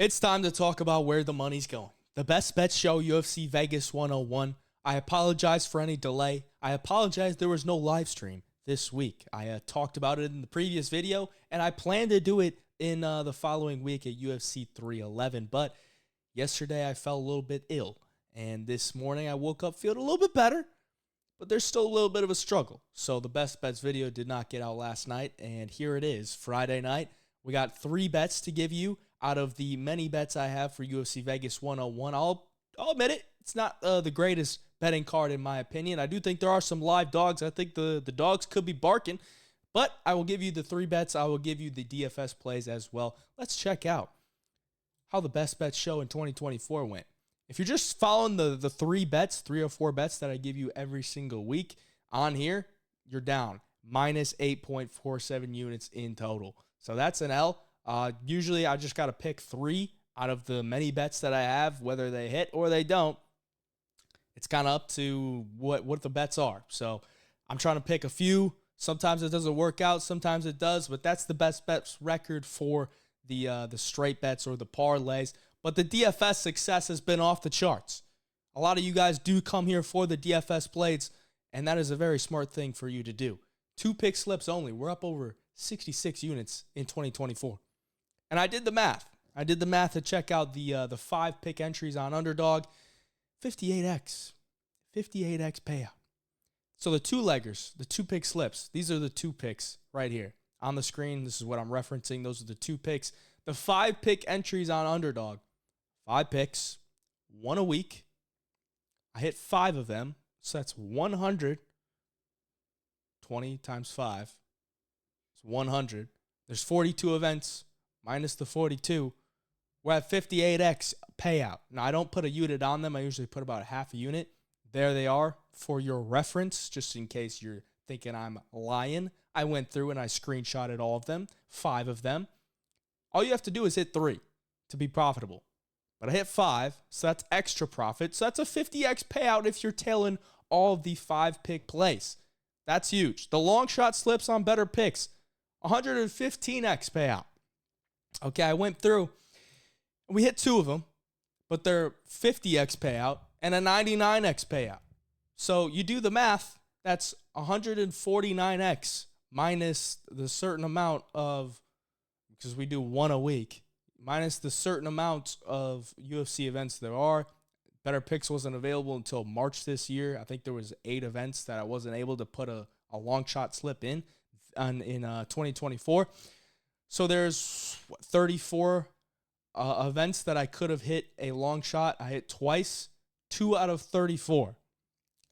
It's time to talk about where the money's going. The Best Bet Show, UFC Vegas 101. I apologize for any delay. I apologize there was no live stream this week. I talked about it in the previous video, and I plan to do it in the following week at UFC 311. But yesterday I felt a little bit ill, and this morning I woke up feeling a little bit better, but there's still a little bit of a struggle. So the Best Bets video did not get out last night, and here it is, Friday night. We got 3 bets to give you out of the many bets I have for UFC Vegas 101. I'll admit it, it's not the greatest betting card in my opinion. I do think there are some live dogs. I think the dogs could be barking, but I will give you the 3 bets. I will give you the DFS plays as well. Let's check out how the Best Bets show in 2024 went. If you're just following the 3 bets, 3 or 4 bets that I give you every single week on here, you're down minus 8.47 units in total. So that's an L. Usually I just got to pick 3 out of the many bets that I have, whether they hit or they don't. It's kind of up to what the bets are. So I'm trying to pick a few. Sometimes it doesn't work out. Sometimes it does. But that's the best bets record for the straight bets or the parlays. But the DFS success has been off the charts. A lot of you guys do come here for the DFS plays, and that is a very smart thing for you to do. 2 pick slips only. We're up over 66 units in 2024. And I did the math. I did the math to check out the 5 pick entries on Underdog. 58x. 58x payout. So the 2-leggers, the 2 pick slips, these are the 2 picks right here on the screen. This is what I'm referencing. Those are the 2 picks. The 5 pick entries on Underdog. 5 picks, 1 a week. I hit 5 of them. So that's 100. 20 times 5. It's 100. There's 42 events minus the 42. We're at 58x payout. Now, I don't put a unit on them. I usually put about half a unit. There they are for your reference, just in case you're thinking I'm lying. I went through and I screenshotted all of them, 5 of them. All you have to do is hit 3 to be profitable. But I hit 5, so that's extra profit. So that's a 50x payout if you're tailing all of the 5 pick plays. That's huge. The long shot slips on Betr picks, 115x payout. Okay, I went through. We hit 2 of them, but they're 50x payout and a 99x payout. So you do the math, that's 149x minus the certain amount of, because we do 1 a week, minus the certain amount of UFC events there are. Betr Picks wasn't available until March this year. I think there was 8 events that I wasn't able to put a long shot slip in 2024. So there's 34 events that I could have hit a long shot. I hit twice, 2 out of 34.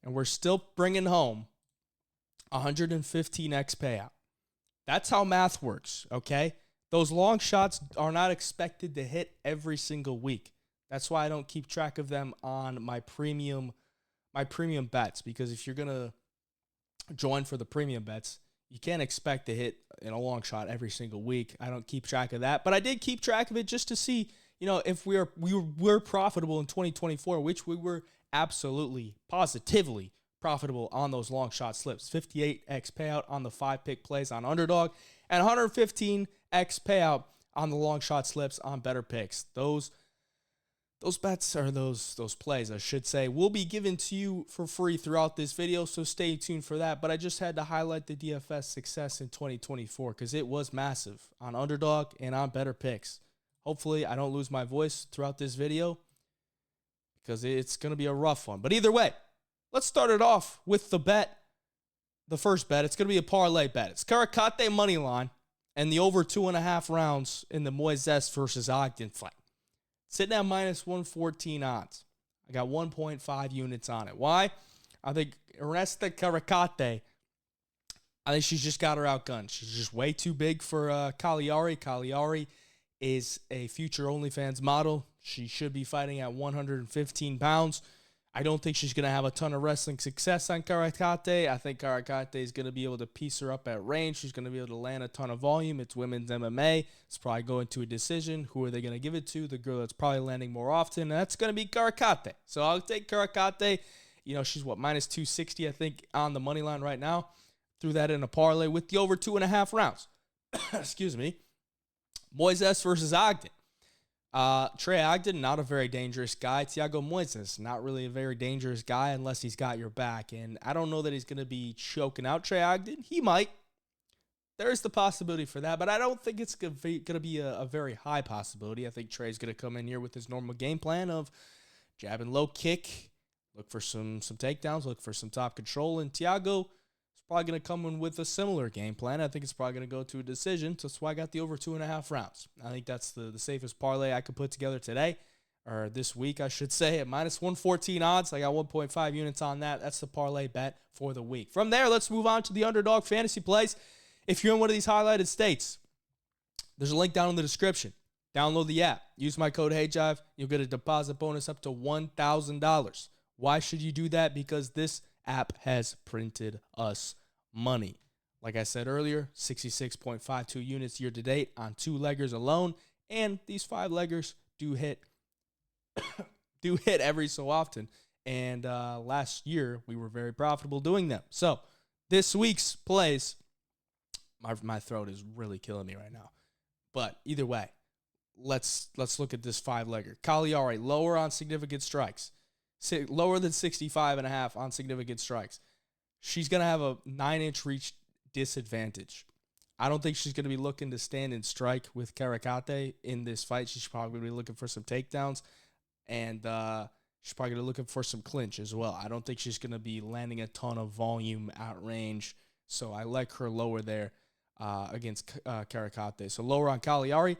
And we're still bringing home 115x payout. That's how math works, okay? Those long shots are not expected to hit every single week. That's why I don't keep track of them on my premium bets, because if you're going to join for the premium bets, you can't expect to hit in a long shot every single week. I don't keep track of that, but I did keep track of it just to see, if we were profitable in 2024, which we were absolutely, positively profitable on those long shot slips. 58x payout on the 5 pick plays on Underdog and 115x payout on the long shot slips on Betr Picks. Those bets, or those plays, I should say, will be given to you for free throughout this video, so stay tuned for that. But I just had to highlight the DFS success in 2024 because it was massive on Underdog and on Betr Picks. Hopefully, I don't lose my voice throughout this video because it's going to be a rough one. But either way, let's start it off with the bet. The first bet, it's going to be a parlay bet. It's Karate Moneyline and the over 2.5 rounds in the Moises versus Ogden fight. Sitting at minus 114 odds. I got 1.5 units on it. Why? I think Ernesta Karate, I think she's just got her outgunned. She's just way too big for Cagliari. Cagliari is a future OnlyFans model. She should be fighting at 115 pounds. I don't think she's going to have a ton of wrestling success on Karate. I think Karate is going to be able to piece her up at range. She's going to be able to land a ton of volume. It's women's MMA. It's probably going to a decision. Who are they going to give it to? The girl that's probably landing more often. That's going to be Karate. So I'll take Karate. She's minus 260, I think, on the money line right now. Threw that in a parlay with the over 2.5 rounds. Excuse me. Moises versus Ogden. Trey Ogden, not a very dangerous guy. Thiago Moises, not really a very dangerous guy unless he's got your back. And I don't know that he's going to be choking out Trey Ogden. He might. There's the possibility for that, but I don't think it's going to be a very high possibility. I think Trey's going to come in here with his normal game plan of jab and low kick, look for some takedowns, look for some top control, and Thiago is probably going to come in with a similar game plan. I think it's probably going to go to a decision, so that's why I got the over 2.5 rounds. I think that's the safest parlay I could put together today, or this week, I should say, at minus 114 odds. I got 1.5 units on that. That's the parlay bet for the week. From there, let's move on to the Underdog Fantasy Plays. If you're in one of these highlighted states, there's a link down in the description. Download the app. Use my code HeyJive. You'll get a deposit bonus up to $1,000. Why should you do that? Because this app has printed us money. Like I said earlier, 66.52 units year to date on 2-leggers alone. And these 5-leggers do hit every so often. And last year, we were very profitable doing them. So this week's plays, my throat is really killing me right now. But either way, let's look at this 5-legger. Cagliari, lower on significant strikes. Lower than 65.5 on significant strikes. She's going to have a 9-inch reach disadvantage. I don't think she's going to be looking to stand and strike with Karikate in this fight. She's probably going to be looking for some takedowns. And she's probably going to be looking for some clinch as well. I don't think she's going to be landing a ton of volume at range. So I like her lower there against Karikate. So lower on Cagliari.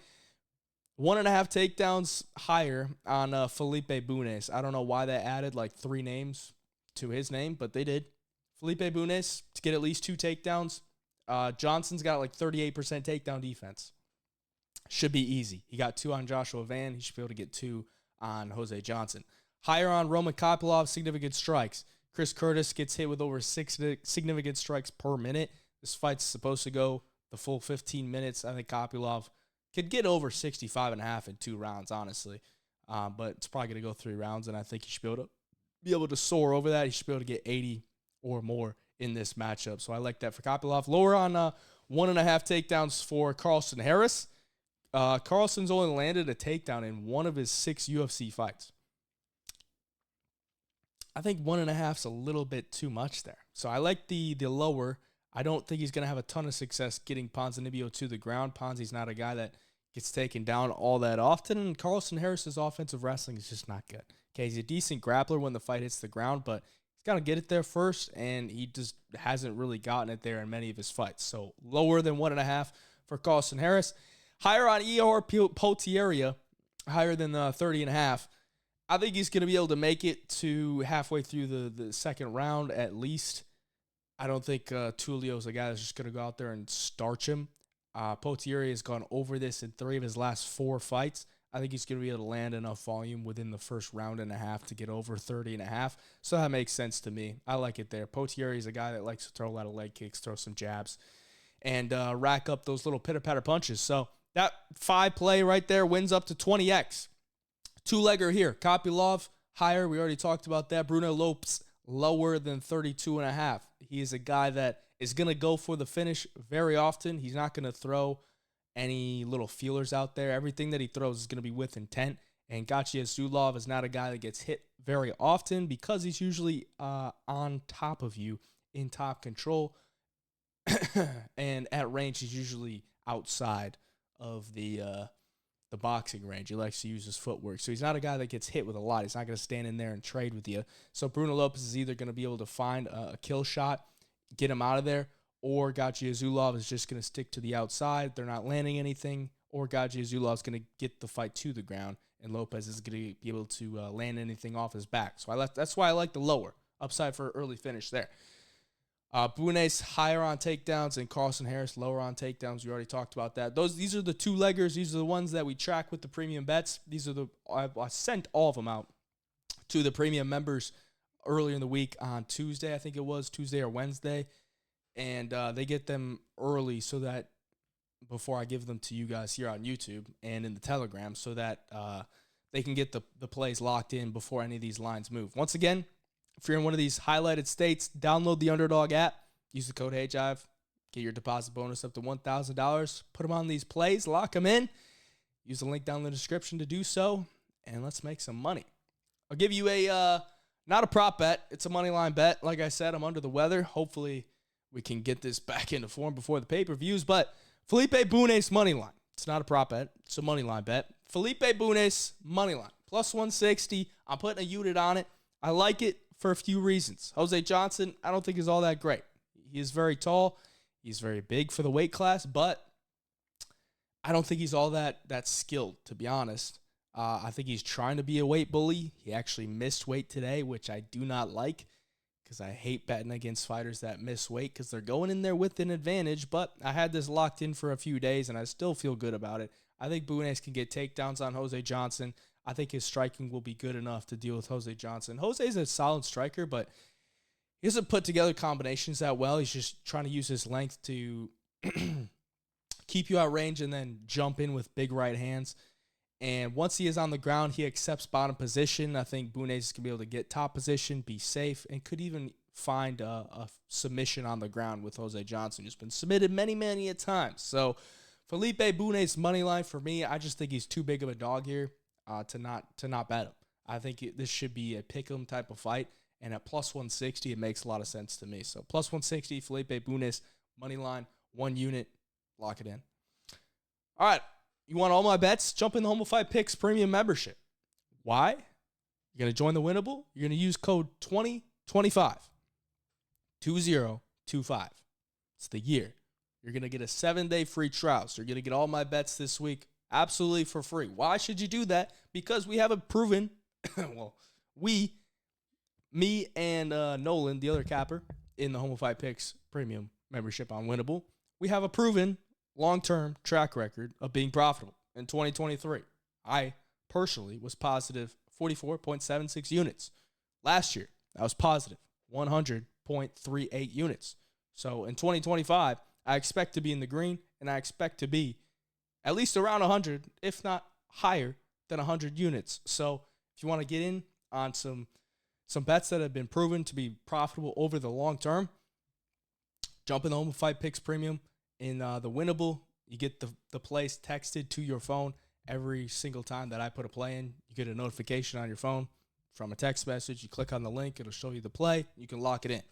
1.5 takedowns higher on Felipe Bunes. I don't know why they added like 3 names to his name, but they did. Felipe Bunes to get at least 2 takedowns. Johnson's got like 38% takedown defense. Should be easy. He got 2 on Joshua Van. He should be able to get 2 on Jose Johnson. Higher on Roman Kopylov, significant strikes. Chris Curtis gets hit with over 6 significant strikes per minute. This fight's supposed to go the full 15 minutes. I think Kopylov could get over 65.5 in 2 rounds, honestly. But it's probably going to go 3 rounds, and I think he should be able to soar over that. He should be able to get 80 or more in this matchup. So I like that for Kopylov. Lower on 1.5 takedowns for Carlson Harris. Carlson's only landed a takedown in 1 of his 6 UFC fights. I think 1.5's a little bit too much there. So I like the lower. I don't think he's going to have a ton of success getting Ponzinibbio to the ground. Ponzi's not a guy that gets taken down all that often, and Carlson Harris's offensive wrestling is just not good. Okay, he's a decent grappler when the fight hits the ground, but he's got to get it there first, and he just hasn't really gotten it there in many of his fights. So lower than 1.5 for Carlson Harris. Higher on Ihor Potieria, higher than 30.5. I think he's going to be able to make it to halfway through the second round at least. I don't think Tulio's a guy that's just going to go out there and starch him. Potieria has gone over this in 3 of his last 4 fights. I think he's going to be able to land enough volume within the first round and a half to get over 30.5. So that makes sense to me. I like it there. Potieria is a guy that likes to throw a lot of leg kicks, throw some jabs, and rack up those little pitter-patter punches. So that 5 play right there wins up to 20x. 2-legger here. Kopylov, higher. We already talked about that. Bruno Lopes, lower than 32.5. He is a guy that is going to go for the finish very often. He's not going to throw any little feelers out there. Everything that he throws is going to be with intent. And Gachi Zulov is not a guy that gets hit very often because he's usually on top of you in top control. And at range, he's usually outside of the boxing range. He likes to use his footwork. So he's not a guy that gets hit with a lot. He's not going to stand in there and trade with you. So Bruno Lopes is either going to be able to find a kill shot, get him out of there, or Gachi Zulov is just going to stick to the outside. They're not landing anything, or Gachi Zulov is going to get the fight to the ground, and Lopez is going to be able to land anything off his back. So that's why I like the lower. Upside for early finish there. Bunes higher on takedowns and Carlson Harris lower on takedowns. We already talked about that. These are the 2-leggers. These are the ones that we track with the premium bets. These are I sent all of them out to the premium members earlier in the week on Tuesday. I think it was Tuesday or Wednesday, and they get them early so that before I give them to you guys here on YouTube and in the Telegram, so that they can get the plays locked in before any of these lines move. Once again, if you're in one of these highlighted states, download the Underdog app, use the code HeyJive, get your deposit bonus up to $1,000, put them on these plays, lock them in. Use the link down in the description to do so, and let's make some money. I'll give you a, not a prop bet. It's a Moneyline bet. Like I said, I'm under the weather. Hopefully, we can get this back into form before the pay-per-views. But Felipe Bunes Moneyline. It's not a prop bet. It's a Moneyline bet. Felipe Bunes Moneyline. Plus 160. I'm putting a unit on it. I like it for a few reasons. Jose Johnson, I don't think is all that great. He is very tall. He's very big for the weight class, but I don't think he's all that skilled, to be honest. I think he's trying to be a weight bully. He actually missed weight today, which I do not like because I hate betting against fighters that miss weight because they're going in there with an advantage. But I had this locked in for a few days, and I still feel good about it. I think Bunes can get takedowns on Jose Johnson. I think his striking will be good enough to deal with Jose Johnson. Jose's a solid striker, but he doesn't put together combinations that well. He's just trying to use his length to keep you out range and then jump in with big right hands. And once he is on the ground, he accepts bottom position. I think Bunes is going to be able to get top position, be safe, and could even find a submission on the ground with Jose Johnson, who's been submitted many, many a times. So Felipe Bunes moneyline for me, I just think he's too big of a dog here to not bet him. I think this should be a pick-em type of fight. And at plus 160, it makes a lot of sense to me. So plus 160, Felipe Bunes, money line, 1 unit, lock it in. All right, you want all my bets? Jump in the Home of Fight Picks premium membership. Why? You're going to join the Winnable. You're going to use code 2025, 2025. It's the year. You're going to get a 7-day free trial. So you're going to get all my bets this week absolutely for free. Why should you do that? Because we have a proven, me and Nolan, the other capper, in the Home of Fight Picks premium membership on Winnable, we have a proven long-term track record of being profitable. In 2023, I personally was positive 44.76 units. Last year, I was positive 100.38 units. So in 2025, I expect to be in the green, and I expect to be at least around 100, if not higher than 100 units. So if you want to get in on some bets that have been proven to be profitable over the long term, jump in the Home of Fight Picks Premium. In the Winnable, you get the plays texted to your phone every single time that I put a play in. You get a notification on your phone from a text message. You click on the link. It'll show you the play. You can lock it in.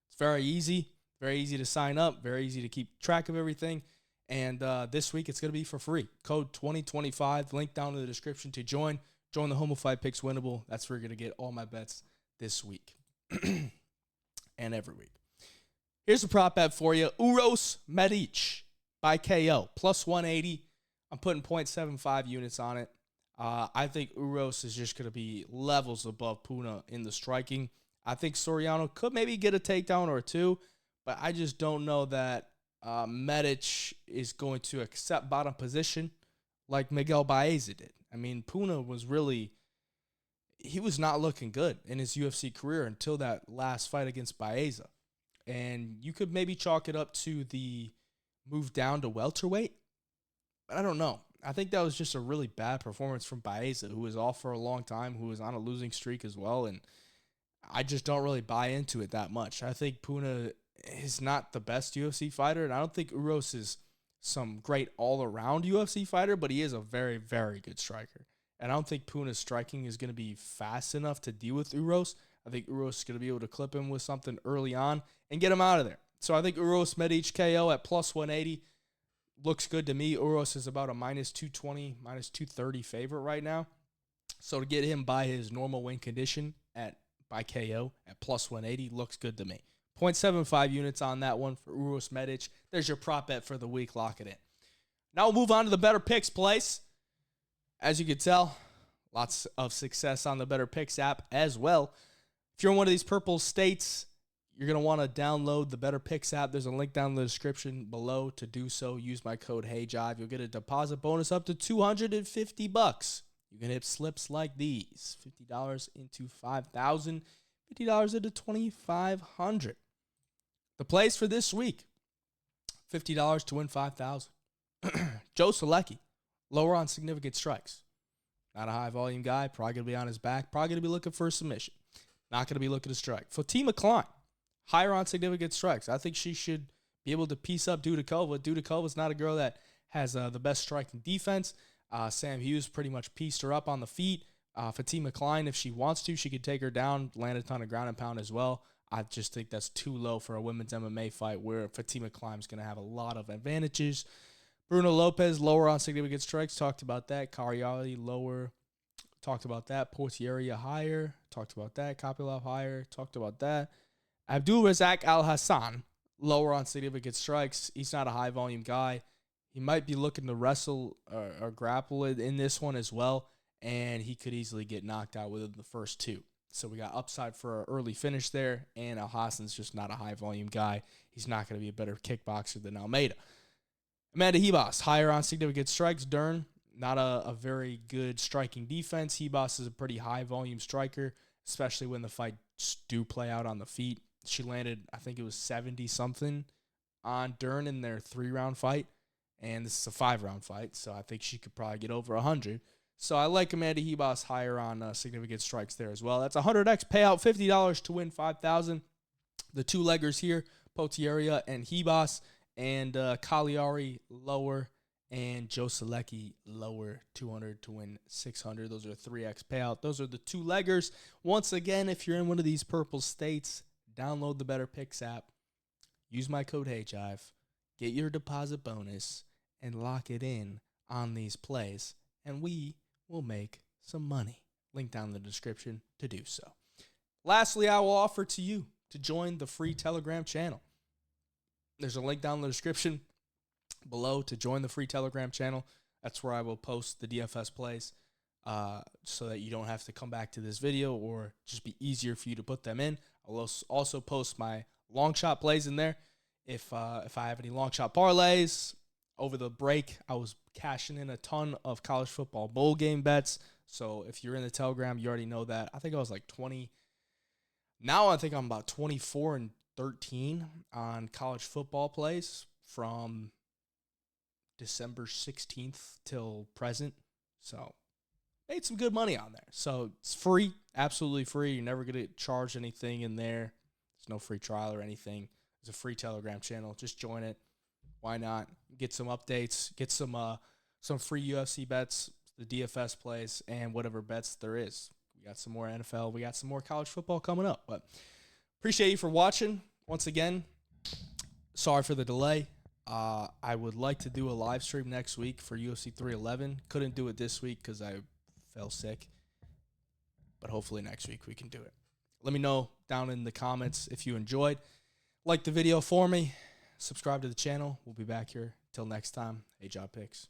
It's very easy to sign up, very easy to keep track of everything. And this week, it's going to be for free. Code 2025, link down in the description to join. Join the Home of Fight Picks Winnable. That's where you're going to get all my bets this week and every week. Here's a prop bet for you. Uros Medic by KO, plus 180. I'm putting 0.75 units on it. I think Uros is just going to be levels above Puna in the striking. I think Soriano could maybe get a takedown or two, but I just don't know that Medic is going to accept bottom position like Miguel Baeza did. I mean, Puna was he was not looking good in his UFC career until that last fight against Baeza. And you could maybe chalk it up to the move down to welterweight. But I don't know. I think that was just a really bad performance from Baeza, who was off for a long time, who was on a losing streak as well. And I just don't really buy into it that much. I think Puna is not the best UFC fighter, and I don't think Uros is some great all-around UFC fighter, but he is a very, very good striker. And I don't think Puna's striking is going to be fast enough to deal with Uros. I think Uros is going to be able to clip him with something early on and get him out of there. So I think Uros Medic KO at plus 180 looks good to me. Uros is about a minus 220, minus 230 favorite right now. So to get him by his normal win condition by KO at plus 180 looks good to me. 0.75 units on that one for Uros Medic. There's your prop bet for the week. Lock it in. Now we'll move on to the Betr Picks place. As you can tell, lots of success on the Betr Picks app as well. If you're in one of these purple states, you're going to want to download the Betr Picks app. There's a link down in the description below to do so. Use my code HeyJive. You'll get a deposit bonus up to $250. You can hit slips like these. $50 into $5,000. $50 into $2,500. The plays for this week, $50 to win $5,000. Joe Solecki, lower on significant strikes. Not a high volume guy. Probably going to be on his back. Probably going to be looking for a submission. Not going to be looking to strike. Fatima Klein, higher on significant strikes. I think she should be able to piece up Dudakova. Dudakova's not a girl that has the best striking defense. Sam Hughes pretty much pieced her up on the feet. Fatima Klein, if she wants to, she could take her down, land a ton of ground and pound as well. I just think that's too low for a women's MMA fight where Fatima Klein's going to have a lot of advantages. Bruno Lopez, lower on significant strikes. Talked about that. Kariali, lower. Talked about that. Portieria, higher. Talked about that. Kopylov, higher. Talked about that. Abdul Razak Al Hassan, lower on significant strikes. He's not a high-volume guy. He might be looking to wrestle or grapple in this one as well, and he could easily get knocked out within the first two. So we got upside for an early finish there, and Al Hassan's just not a high-volume guy. He's not going to be a better kickboxer than Almeida. Amanda Ribas, higher on significant strikes. Dern, not a very good striking defense. Ribas is a pretty high-volume striker, especially when the fights do play out on the feet. She landed, I think it was 70-something on Dern in their 3-round fight, and this is a 5-round fight, so I think she could probably get over 100. So I like Amanda Ribas higher on significant strikes there as well. That's 100x payout, $50 to win $5,000. The two leggers here, Potieria and Ribas, and Cagliari lower, and Joe Selecki lower, 200 to win 600. Those are 3x payout. Those are the two leggers. Once again, if you're in one of these purple states, download the Betr Picks app. Use my code HEYJIVE. Get your deposit bonus and lock it in on these plays, and we will make some money. Link down in the description to do so. Lastly, I will offer to you to join the free Telegram channel. There's a link down in the description below to join the free Telegram channel. That's where I will post the DFS plays so that you don't have to come back to this video, or just be easier for you to put them in. I'll also post my long shot plays in there. If I have any long shot parlays. Over the break, I was cashing in a ton of college football bowl game bets. So if you're in the Telegram, you already know that. I think I was like 20. Now I think I'm about 24-13 on college football plays from December 16th till present. So made some good money on there. So it's free, absolutely free. You're never going to charge anything in there. There's no free trial or anything. It's a free Telegram channel. Just join it. Why not? Get some updates, get some free UFC bets, the DFS plays, and whatever bets there is. We got some more NFL. We got some more college football coming up. But appreciate you for watching. Once again, sorry for the delay. I would like to do a live stream next week for UFC 311. Couldn't do it this week because I fell sick. But hopefully next week we can do it. Let me know down in the comments if you enjoyed. Like the video for me. Subscribe to the channel. We'll be back here. Till next time, HEYJIVE Picks.